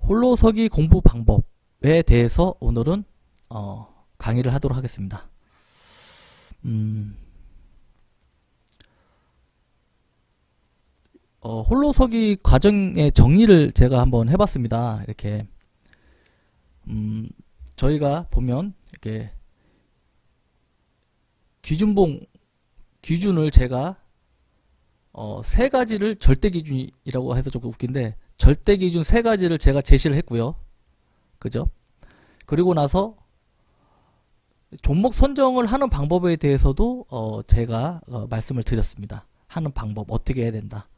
홀로서기 공부 방법에 대해서 오늘은 강의를 하도록 하겠습니다. 홀로서기 과정의 정리를 제가 한번 해봤습니다. 이렇게 저희가 보면 이렇게 기준을 제가 세 가지를 절대 기준이라고 해서 좀 웃긴데, 절대 기준 세 가지를 제가 제시를 했고요. 그죠? 그리고 나서 종목 선정을 하는 방법에 대해서도 제가 말씀을 드렸습니다. 하는 방법 어떻게 해야 된다.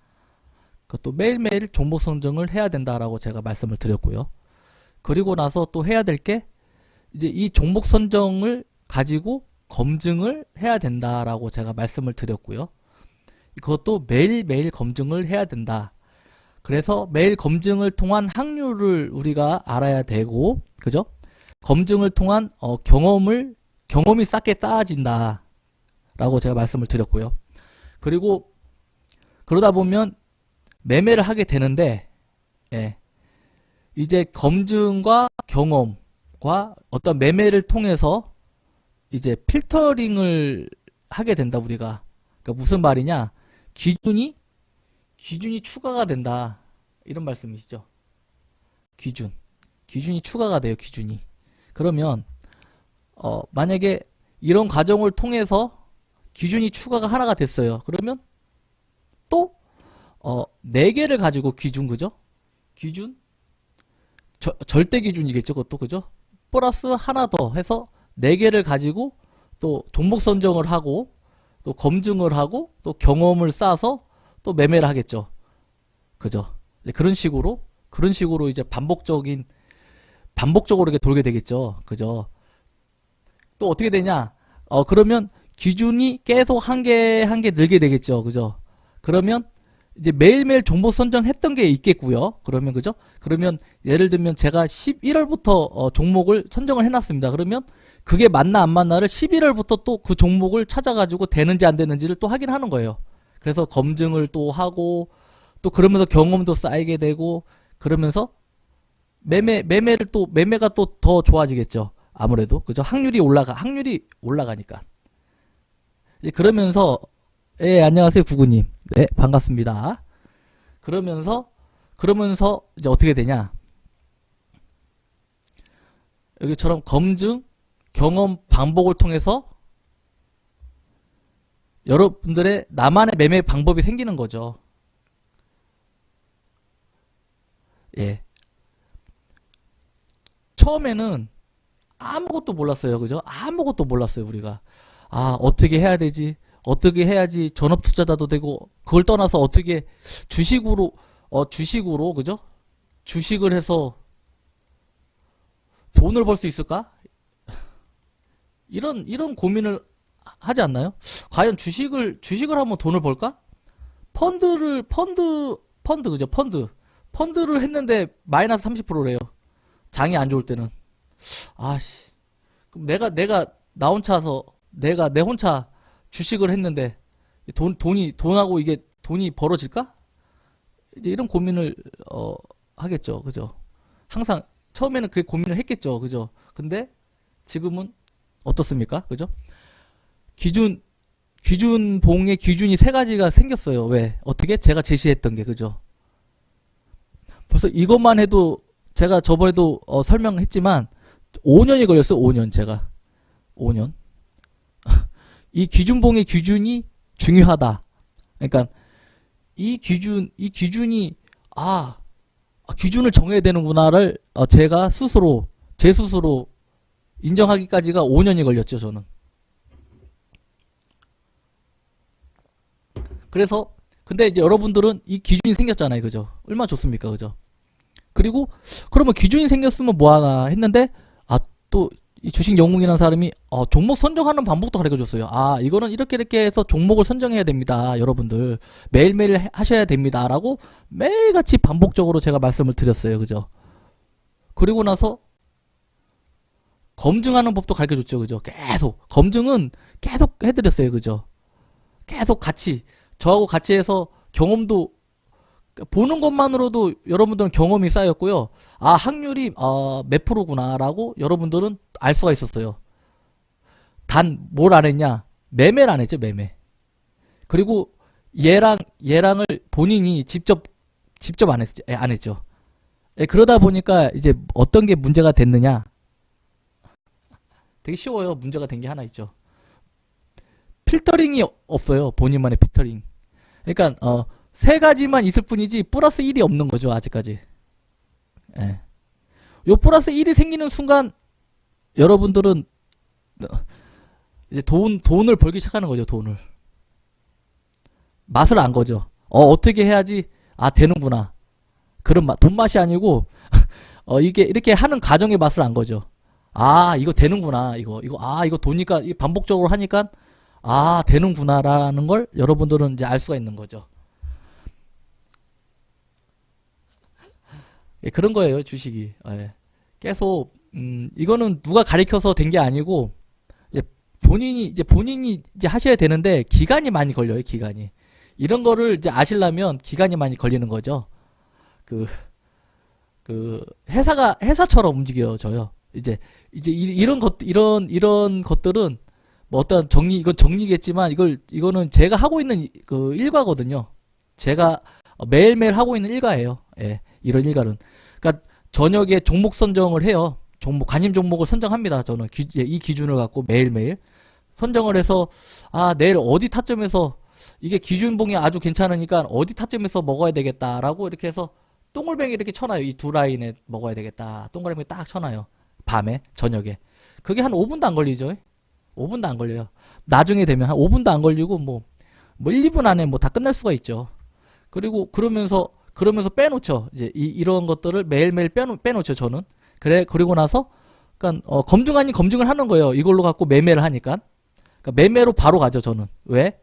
그것도 매일매일 종목 선정을 해야 된다라고 제가 말씀을 드렸고요. 그리고 나서 또 해야 될 게, 이제 이 종목 선정을 가지고 검증을 해야 된다라고 제가 말씀을 드렸고요. 그것도 매일매일 검증을 해야 된다. 그래서 매일 검증을 통한 확률을 우리가 알아야 되고, 그죠? 검증을 통한 경험이 쌓게 쌓아진다 라고 제가 말씀을 드렸고요. 그리고 그러다 보면 매매를 하게 되는데, 이제 검증과 경험과 어떤 매매를 통해서 이제 필터링을 하게 된다, 우리가. 그러니까 무슨 말이냐? 기준이 추가가 된다, 이런 말씀이시죠. 기준이 추가가 돼요. 기준이. 그러면 만약에 이런 과정을 통해서 기준이 추가가 하나가 됐어요. 그러면 또 4개를 가지고 그죠? 절대 기준이겠죠, 그것도. 그죠? 플러스 하나 더 해서 4개를 가지고 또 종목 선정을 하고, 또 검증을 하고, 또 경험을 쌓아서 또 매매를 하겠죠. 그죠? 그런 식으로 이제 반복적으로 이렇게 돌게 되겠죠. 그죠? 또 어떻게 되냐? 그러면 기준이 계속 한 개 늘게 되겠죠. 그죠? 그러면 이제 매일매일 종목 선정했던 게 있겠고요. 그러면, 그죠? 그러면 예를 들면 제가 11월부터 종목을 선정을 해놨습니다. 그러면 그게 맞나 안 맞나를 11월부터 또 그 종목을 찾아가지고 되는지 안 되는지를 또 확인하는 거예요. 그래서 검증을 또 하고, 또 그러면서 경험도 쌓이게 되고, 그러면서 매매가 또 더 좋아지겠죠. 아무래도. 그죠? 확률이 올라가니까. 그러면서, 안녕하세요, 구구님. 네, 반갑습니다. 그러면서 이제 어떻게 되냐? 여기처럼 검증, 경험, 반복을 통해서 여러분들의 나만의 매매 방법이 생기는 거죠. 처음에는 아무것도 몰랐어요. 그죠? 아무것도 몰랐어요, 우리가. 어떻게 해야 되지? 어떻게 해야지 전업 투자자도 되고, 그걸 떠나서 어떻게 주식으로, 그죠? 주식을 해서 돈을 벌 수 있을까? 이런 고민을 하지 않나요? 과연 주식을 하면 돈을 벌까? 펀드를 했는데 마이너스 30%래요. 장이 안 좋을 때는. 그럼 내가 나 혼자서 내 혼자 주식을 했는데 돈하고 이게 돈이 벌어질까? 이제 이런 고민을 하겠죠. 그죠? 항상 처음에는 그 고민을 했겠죠. 그죠? 근데 지금은 어떻습니까? 그죠? 기준봉의 기준이 3가지가 생겼어요. 왜? 어떻게? 제가 제시했던 게. 그죠? 벌써 이것만 해도 제가 저번에도 설명했지만 5년이 걸렸어요. 5년 제가. 5년. 이 기준봉의 기준이 중요하다. 그러니까 이 기준이 기준을 정해야 되는구나를 제가 제 스스로 인정하기까지가 5년이 걸렸죠, 저는. 그래서 근데 이제 여러분들은 이 기준이 생겼잖아요. 그죠? 얼마나 좋습니까? 그죠? 그리고 그러면 기준이 생겼으면 뭐하나 했는데, 또 이 주식 영웅이라는 사람이 종목 선정하는 방법도 가르쳐줬어요. 이거는 이렇게 해서 종목을 선정해야 됩니다. 여러분들 매일매일 하셔야 됩니다. 라고 매일같이 반복적으로 제가 말씀을 드렸어요. 그죠? 그리고 나서 검증하는 법도 가르쳐줬죠. 그죠? 검증은 계속 해드렸어요. 그죠? 계속 저하고 같이 해서 경험도 보는 것만으로도 여러분들은 경험이 쌓였고요. 아, 확률이 몇 프로구나라고 여러분들은 알 수가 있었어요. 단 뭘 안 했냐? 매매를 안 했죠, 매매. 그리고 얘랑을 본인이 직접 안 했죠. 예, 그러다 보니까 이제 어떤 게 문제가 됐느냐? 되게 쉬워요. 문제가 된 게 하나 있죠. 필터링이 없어요. 본인만의 필터링. 그러니까 세 가지만 있을 뿐이지 플러스 1이 없는 거죠. 아직까지. 예. 요 플러스 1이 생기는 순간 여러분들은 이제 돈을 벌기 시작하는 거죠. 돈을. 맛을 안 거죠. 어떻게 해야지 되는구나. 그런 맛. 돈 맛이 아니고 이게 이렇게 하는 과정의 맛을 안 거죠. 이거 되는구나. 이거 도니까 반복적으로 하니까 되는구나라는 걸 여러분들은 이제 알 수가 있는 거죠. 예, 그런 거예요, 주식이. 예. 계속 이거는 누가 가르쳐서 된 게 아니고 예, 본인이 이제 하셔야 되는데 기간이 많이 걸려요, 기간이. 이런 거를 이제 아시려면 기간이 많이 걸리는 거죠. 그, 회사처럼 움직여져요. 이런 것들은 뭐 어떤 이건 정리겠지만 이거는 제가 하고 있는 그 일과거든요. 제가 매일매일 하고 있는 일과예요. 예, 이런 일과는. 그러니까 저녁에 종목 선정을 해요. 관심 종목을 선정합니다. 저는 이 기준을 갖고 매일매일 선정을 해서 내일 어디 타점에서 이게 기준봉이 아주 괜찮으니까 어디 타점에서 먹어야 되겠다라고 이렇게 해서 동글뱅이 이렇게 쳐놔요. 이 두 라인에 먹어야 되겠다. 동글뱅이 딱 쳐놔요. 밤에, 저녁에. 그게 한 5분도 안 걸리죠. 5분도 안 걸려요. 나중에 되면 한 5분도 안 걸리고 뭐 1, 2분 안에 뭐 다 끝날 수가 있죠. 그리고 그러면서 빼놓죠. 이제 이런 것들을 매일매일 빼놓죠. 저는. 그리고 나서 그러니까 검증 아닌 검증을 하는 거예요. 이걸로 갖고 매매를 하니까. 그러니까 매매로 바로 가죠. 저는. 왜?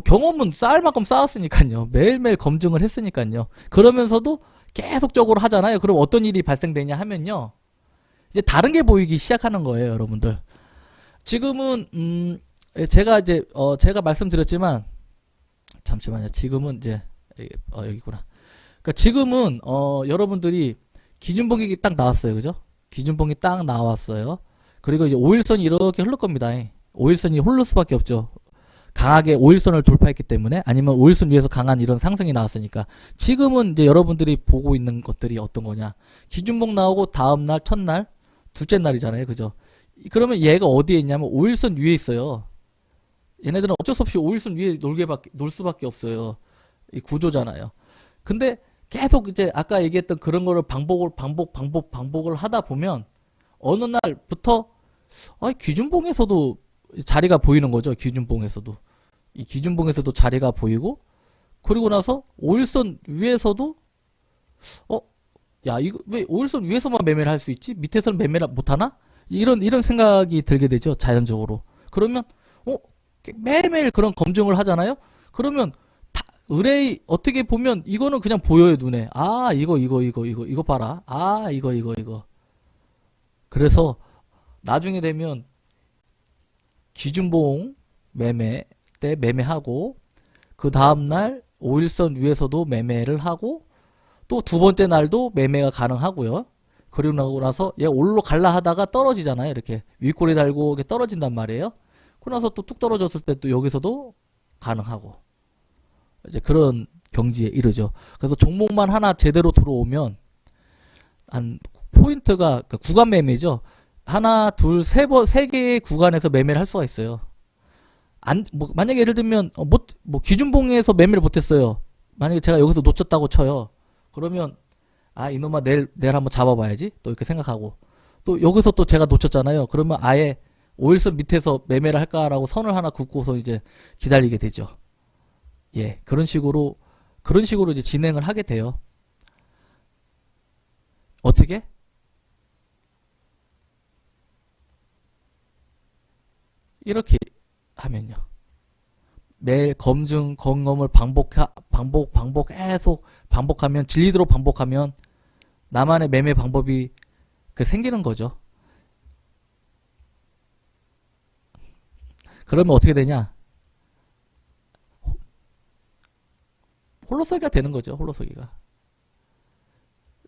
경험은 쌓을 만큼 쌓았으니까요. 매일매일 검증을 했으니까요. 그러면서도 계속적으로 하잖아요. 그럼 어떤 일이 발생되냐 하면요. 이제 다른 게 보이기 시작하는 거예요, 여러분들. 지금은 제가 말씀드렸지만 잠시만요. 지금은 이제 여기구나. 그러니까 지금은 여러분들이 기준봉이 딱 나왔어요. 그죠? 기준봉이 딱 나왔어요. 그리고 이제 5일선이 이렇게 흐를 겁니다. 5일선이 흐를 수밖에 없죠. 강하게 5일선을 돌파했기 때문에 아니면 5일선 위에서 강한 이런 상승이 나왔으니까 지금은 이제 여러분들이 보고 있는 것들이 어떤 거냐. 기준봉 나오고 다음날, 첫날, 둘째 날이잖아요. 그죠? 그러면 얘가 어디에 있냐면 5일선 위에 있어요. 얘네들은 어쩔 수 없이 5일선 위에 놀 수밖에 없어요. 이 구조잖아요. 근데 계속 이제 아까 얘기했던 그런 거를 반복을 하다 보면 어느 날부터 기준봉에서도 자리가 보이는 거죠. 기준봉에서도. 이 기준봉에서도 자리가 보이고 그리고 나서 5일선 위에서도 이거 왜 5일선 위에서만 매매를 할 수 있지? 밑에서는 매매를 못 하나? 이런 생각이 들게 되죠. 자연적으로. 그러면 매일매일 그런 검증을 하잖아요. 그러면 의뢰 어떻게 보면 이거는 그냥 보여요, 눈에. 이거 봐라. 이거. 그래서 나중에 되면 기준봉 매매 때 매매하고 그 다음날 5일선 위에서도 매매를 하고 또 두 번째 날도 매매가 가능하고요. 그리고 나서 얘 올로 갈라 하다가 떨어지잖아요. 이렇게 윗꼬리 달고 이렇게 떨어진단 말이에요. 그러고 나서 또 뚝 떨어졌을 때 또 여기서도 가능하고 이제 그런 경지에 이르죠. 그래서 종목만 하나 제대로 들어오면 한 포인트가 구간 매매죠. 하나, 둘, 세 개의 구간에서 매매를 할 수가 있어요. 만약에 예를 들면, 기준봉에서 매매를 못했어요. 만약에 제가 여기서 놓쳤다고 쳐요. 그러면, 이놈아, 내일 한번 잡아봐야지. 또 이렇게 생각하고. 또 여기서 또 제가 놓쳤잖아요. 그러면 아예 5일선 밑에서 매매를 할까라고 선을 하나 긋고서 이제 기다리게 되죠. 예, 그런 식으로 이제 진행을 하게 돼요. 어떻게? 이렇게 하면요. 매일 검증을 계속 반복하면, 진리도록 반복하면, 나만의 매매 방법이 생기는 거죠. 그러면 어떻게 되냐? 홀로서기가 되는 거죠. 홀로서기가.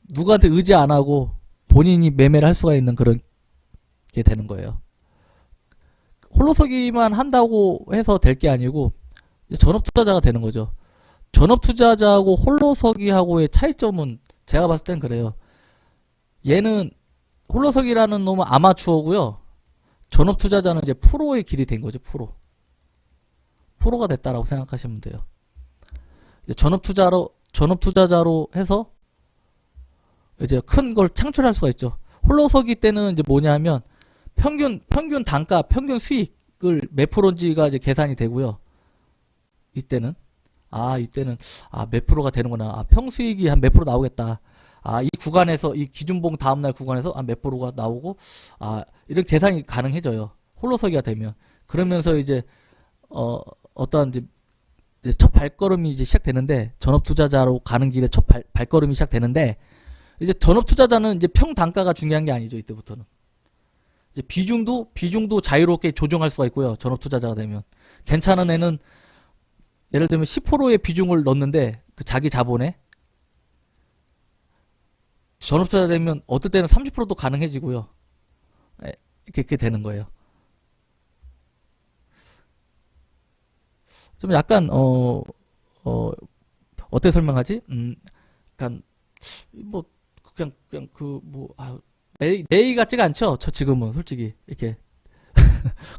누구한테 의지 안 하고 본인이 매매를 할 수가 있는 그런 게 되는 거예요. 홀로서기만 한다고 해서 될 게 아니고 전업 투자자가 되는 거죠. 전업 투자자하고 홀로서기하고의 차이점은 제가 봤을 땐 그래요. 얘는 홀로서기라는 놈은 아마추어고요. 전업 투자자는 이제 프로의 길이 된 거죠. 프로가 됐다라고 생각하시면 돼요. 전업 투자자로 해서 이제 큰 걸 창출할 수가 있죠. 홀로서기 때는 이제 뭐냐면 평균 단가, 평균 수익을 몇 프로인지가 이제 계산이 되고요. 이때는 몇 프로가 되는구나. 평수익이 한 몇 프로 나오겠다. 이 구간에서 이 기준봉 다음날 구간에서 몇 프로가 나오고 이런 계산이 가능해져요. 홀로서기가 되면. 그러면서 이제 어떠한 이제 첫 발걸음이 이제 시작되는데 전업 투자자로 가는 길에 첫 발걸음이 시작되는데 이제 전업 투자자는 이제 평 단가가 중요한 게 아니죠. 이때부터는. 이제 비중도 자유롭게 조정할 수가 있고요. 전업 투자자가 되면. 괜찮은 애는 예를 들면 10%의 비중을 넣는데 그 자기 자본에 전업 투자자 되면 어떨 때는 30%도 가능해지고요. 이렇게 되는 거예요. 좀 약간 어떻게 설명하지? 약간 뭐 그냥 내일 같지가 않죠. 저 지금은 솔직히 이렇게.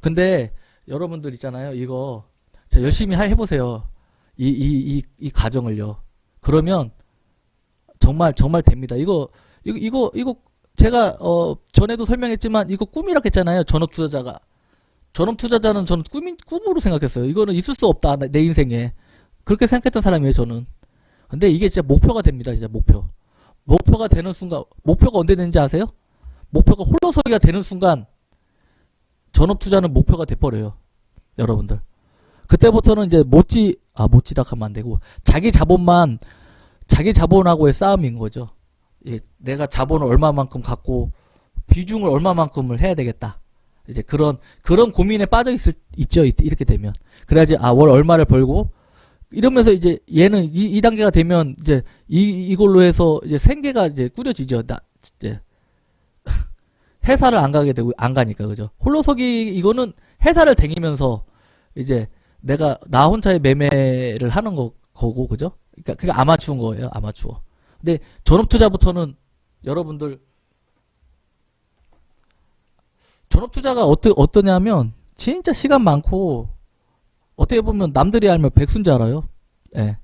근데 여러분들 있잖아요. 이거 열심히 해보세요. 이 과정을요. 그러면 정말 됩니다. 이거 제가 전에도 설명했지만 이거 꿈이라고 했잖아요. 전업 투자자는 저는 꿈으로 생각했어요. 이거는 있을 수 없다. 내 인생에. 그렇게 생각했던 사람이에요, 저는. 근데 이게 진짜 목표가 됩니다. 진짜 목표가 되는 순간, 목표가 언제 되는지 아세요? 목표가 홀로서기가 되는 순간 전업 투자는 목표가 돼버려요. 여러분들. 그때부터는 이제 못지락 하면 안 되고 자기 자본하고의 싸움인 거죠. 예, 내가 자본을 얼마만큼 갖고 비중을 얼마만큼을 해야 되겠다. 이제 그런 고민에 빠져 있죠. 이렇게 되면. 그래야지 월 얼마를 벌고 이러면서 이제 얘는 이 단계가 되면 이제 이걸로 해서 이제 생계가 이제 꾸려지죠. 이제 회사를 안 가니까 그죠. 홀로서기 이거는 회사를 다니면서 이제 나 혼자의 매매를 하는 거고 그죠? 그러니까 그게 아마추어인 거예요. 아마추어. 근데 전업 투자부터는 여러분들 전업 투자가 어떠냐면 진짜 시간 많고 어떻게 보면 남들이 알면 백수인 줄 알아요. 예.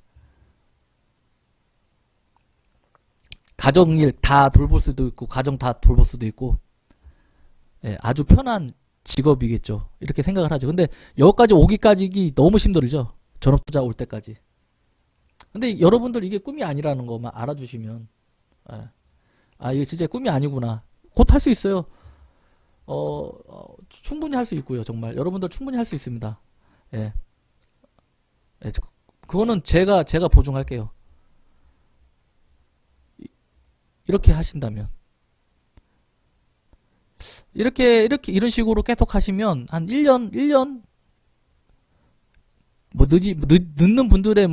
가정일 다 돌볼 수도 있고 가정 다 돌볼 수도 있고 예, 아주 편한 직업이겠죠. 이렇게 생각을 하죠. 근데 여기까지 오기까지 너무 힘들죠. 전업 투자 올 때까지. 근데 여러분들 이게 꿈이 아니라는 것만 알아주시면 예. 이게 진짜 꿈이 아니구나. 곧 할 수 있어요. 충분히 할 수 있고요. 정말 여러분들 충분히 할 수 있습니다. 예. 예, 그거는 제가 보증할게요. 이렇게 하신다면 이런 식으로 계속 하시면 한 1년 늦는 분들의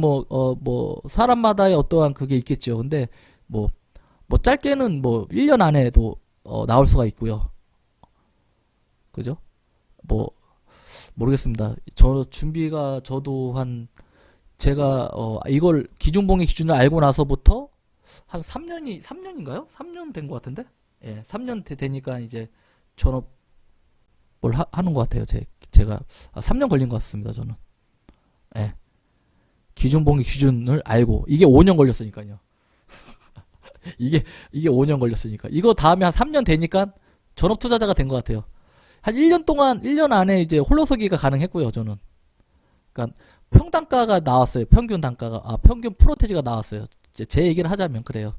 사람마다의 어떠한 그게 있겠죠. 근데 짧게는 1년 안에도 나올 수가 있고요. 그죠? 모르겠습니다. 저도 제가 이걸 기준봉의 기준을 알고 나서부터 한 3년인가요? 3년 된 것 같은데? 예, 3년 되니까 이제 전업을 하는 것 같아요. 제가 3년 걸린 것 같습니다. 저는. 예. 기준봉의 기준을 알고 이게 5년 걸렸으니까요. 이게 5년 걸렸으니까 이거 다음에 한 3년 되니까 전업 투자자가 된 것 같아요. 한 1년 안에 이제 홀로서기가 가능했고요. 저는. 그러니까 평단가가 나왔어요. 평균 단가가 평균 프로테지가 나왔어요. 제 얘기를 하자면 그래요.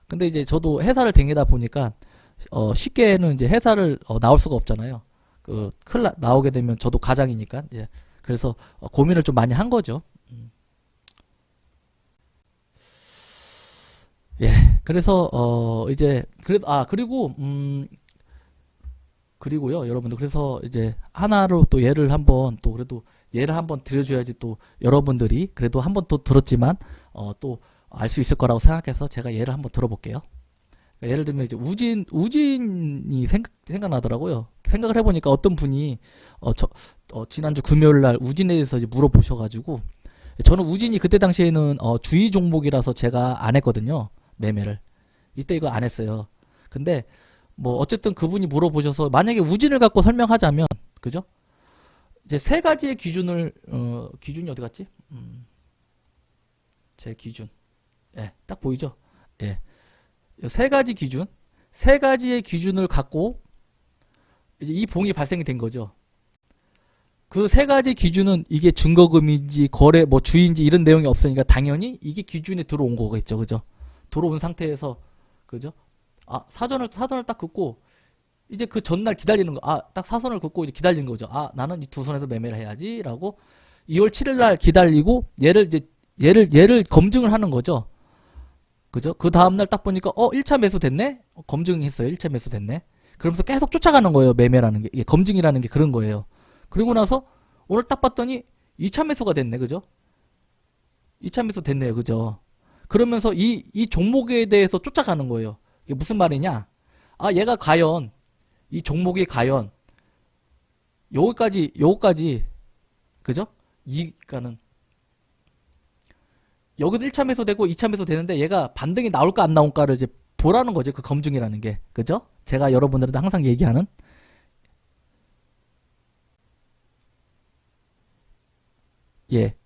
근데 이제 저도 회사를 다니다 보니까 쉽게는 이제 회사를 나올 수가 없잖아요. 나오게 되면 저도 가장이니까 이제 그래서 고민을 좀 많이 한 거죠. 예. 그래서 이제 그리고 그리고요, 여러분들, 그래서 이제 하나로 또 예를 한번, 또 그래도 예를 한번 드려줘야지 또 여러분들이 그래도 한번 또 들었지만, 또 알 수 있을 거라고 생각해서 제가 예를 한번 들어볼게요. 예를 들면 이제 우진이 생각나더라고요. 생각을 해보니까 어떤 분이, 지난주 금요일 날 우진에 대해서 이제 물어보셔가지고, 저는 우진이 그때 당시에는, 주의 종목이라서 제가 안 했거든요. 매매를. 이때 이거 안 했어요. 근데, 뭐, 어쨌든 그분이 물어보셔서, 만약에 우진을 갖고 설명하자면, 그죠? 이제 세 가지의 기준을, 기준이 어디 갔지? 제 기준. 예, 딱 보이죠? 예. 세 가지 기준, 세 가지의 기준을 갖고, 이제 이 봉이 발생이 된 거죠. 그 세 가지 기준은 이게 증거금인지, 거래, 뭐, 주인지 이런 내용이 없으니까 당연히 이게 기준에 들어온 거겠죠. 그죠? 들어온 상태에서, 그죠? 아, 사전을 딱 긋고, 이제 그 전날 기다리는 거, 딱 사선을 긋고 이제 기다리는 거죠. 나는 이 두 선에서 매매를 해야지, 라고 2월 7일 날 기다리고, 얘를 검증을 하는 거죠. 그죠? 그 다음날 딱 보니까, 1차 매수 됐네? 검증했어요. 1차 매수 됐네? 그러면서 계속 쫓아가는 거예요. 매매라는 게. 검증이라는 게 그런 거예요. 그리고 나서, 오늘 딱 봤더니, 2차 매수가 됐네. 그죠? 2차 매수 됐네요. 그죠? 그러면서 이 종목에 대해서 쫓아가는 거예요. 이게 무슨 말이냐? 얘가 과연, 이 종목이 과연 요거까지 그죠? 이가는 여기서 1차 매수 되고 2차 매수 되는데 얘가 반등이 나올까 안 나올까를 이제 보라는 거죠. 그 검증이라는 게. 그죠? 제가 여러분들한테 항상 얘기하는 예.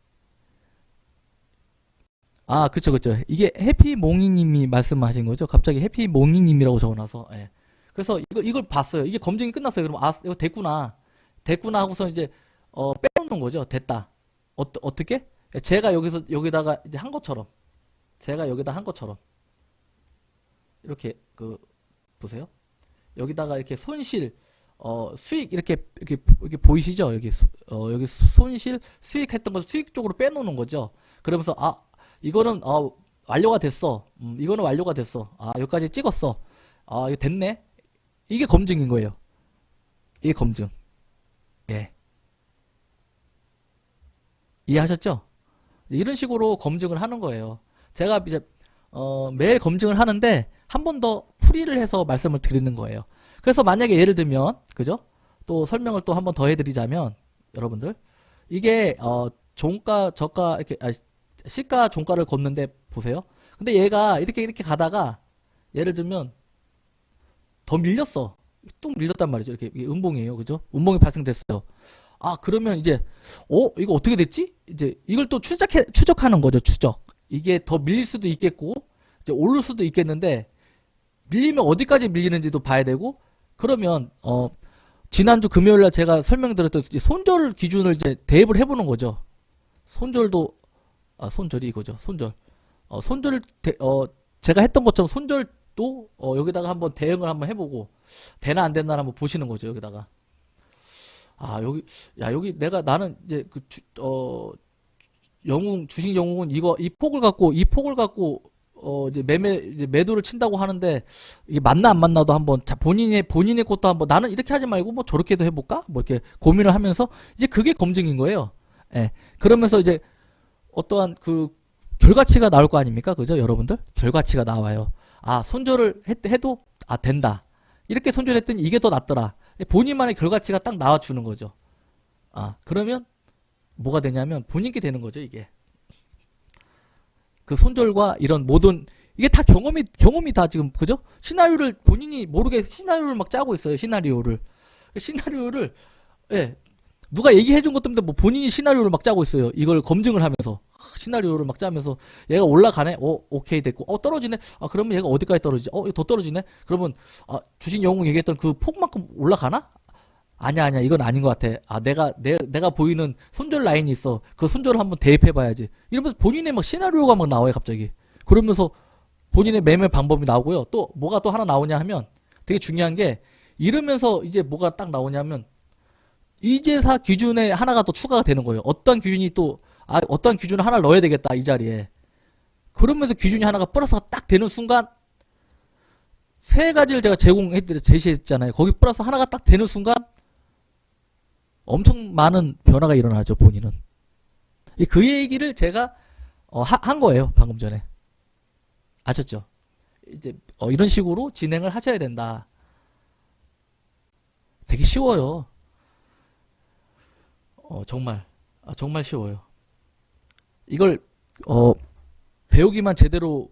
그쵸, 그쵸. 이게 해피몽이님이 말씀하신 거죠. 갑자기 해피몽이님이라고 적어놔서. 예. 그래서 이걸 봤어요. 이게 검증이 끝났어요. 그럼 이거 됐구나. 됐구나 하고서 이제 빼놓는 거죠. 됐다. 어떻게? 제가 여기다가 이제 한 것처럼, 제가 여기다 한 것처럼 이렇게 보세요. 여기다가 이렇게 손실, 수익 이렇게 보이시죠? 여기 손실 수익 했던 거 수익 쪽으로 빼놓는 거죠. 그러면서 이거는 완료가 됐어. 이거는 완료가 됐어. 여기까지 찍었어. 이거 됐네. 이게 검증인 거예요. 이게 검증. 예. 이해하셨죠? 이런 식으로 검증을 하는 거예요. 제가 이제 매일 검증을 하는데 한 번 더 풀이를 해서 말씀을 드리는 거예요. 그래서 만약에 예를 들면 그죠? 또 설명을 또 한 번 더 해드리자면 여러분들 이게 종가 저가 이렇게 시가 종가를 걷는데 보세요. 근데 얘가 이렇게 가다가 예를 들면 더 밀렸어. 뚝 밀렸단 말이죠. 이게 음봉이에요. 그죠? 음봉이 발생됐어요. 그러면 이제, 이거 어떻게 됐지? 이제 이걸 또 추적하는 거죠. 추적. 이게 더 밀릴 수도 있겠고, 이제 오를 수도 있겠는데, 밀리면 어디까지 밀리는지도 봐야 되고, 그러면, 지난주 금요일 날 제가 설명드렸던 손절 기준을 이제 대입을 해보는 거죠. 손절도, 손절이 이거죠. 손절. 제가 했던 것처럼 손절도, 여기다가 한번 대응을 한번 해보고, 되나 안 되나 한번 보시는 거죠. 여기다가. 여기 나는 이제 주식 영웅은 이 폭을 갖고, 이제 이제 매도를 친다고 하는데, 이게 맞나 안 맞나도 한번, 본인의 것도 한번, 나는 이렇게 하지 말고, 뭐 저렇게도 해볼까? 뭐 이렇게 고민을 하면서, 이제 그게 검증인 거예요. 예. 그러면서 이제, 어떠한 결과치가 나올 거 아닙니까? 그죠? 여러분들? 결과치가 나와요. 손절을 해도, 된다. 이렇게 손절했더니 이게 더 낫더라. 본인만의 결과치가 딱 나와주는 거죠. 그러면 뭐가 되냐면 본인께 되는 거죠, 이게. 그 손절과 이런 모든, 이게 다 경험이 다 지금, 그죠? 시나리오를 본인이 모르게 시나리오를 막 짜고 있어요, 시나리오를. 예. 누가 얘기해 준 것도 없는데 뭐 본인이 시나리오를 막 짜고 있어요. 이걸 검증을 하면서. 시나리오를 막 짜면서 얘가 올라가네? 오케이 됐고. 떨어지네? 그러면 얘가 어디까지 떨어지지? 이거 더 떨어지네? 그러면 주식 영웅 얘기했던 그 폭만큼 올라가나? 아니야. 이건 아닌 것 같아. 내가 보이는 손절 라인이 있어. 그 손절을 한번 대입해 봐야지. 이러면서 본인의 막 시나리오가 막 나와요, 갑자기. 그러면서 본인의 매매 방법이 나오고요. 또 뭐가 또 하나 나오냐 하면 되게 중요한 게 이러면서 이제 뭐가 딱 나오냐면 이제사 기준에 하나가 또 추가가 되는 거예요. 어떤 기준이 또, 어떤 기준을 하나 넣어야 되겠다, 이 자리에. 그러면서 기준이 하나가 플러스가 딱 되는 순간, 세 가지를 제가 제시했잖아요. 거기 플러스 하나가 딱 되는 순간 엄청 많은 변화가 일어나죠, 본인은. 그 얘기를 제가 한 거예요, 방금 전에. 아셨죠? 이제 이런 식으로 진행을 하셔야 된다. 되게 쉬워요. 정말 정말 쉬워요. 이걸 배우기만 제대로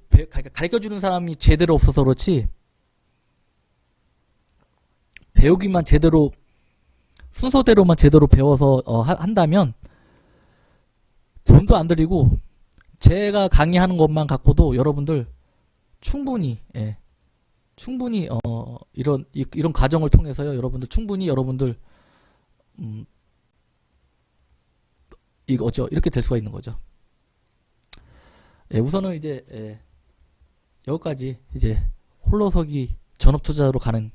가르쳐주는 사람이 제대로 없어서 그렇지, 배우기만 제대로 순서대로만 제대로 배워서 한다면 돈도 안 들이고 제가 강의하는 것만 갖고도 여러분들 충분히, 예, 충분히 이런 과정을 통해서요, 여러분들 충분히 여러분들 이거죠, 이렇게 될 수가 있는 거죠. 예, 우선은 이제 여기까지 이제 홀로서기 전업투자로 가는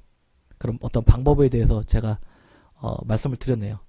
그런 어떤 방법에 대해서 제가 말씀을 드렸네요.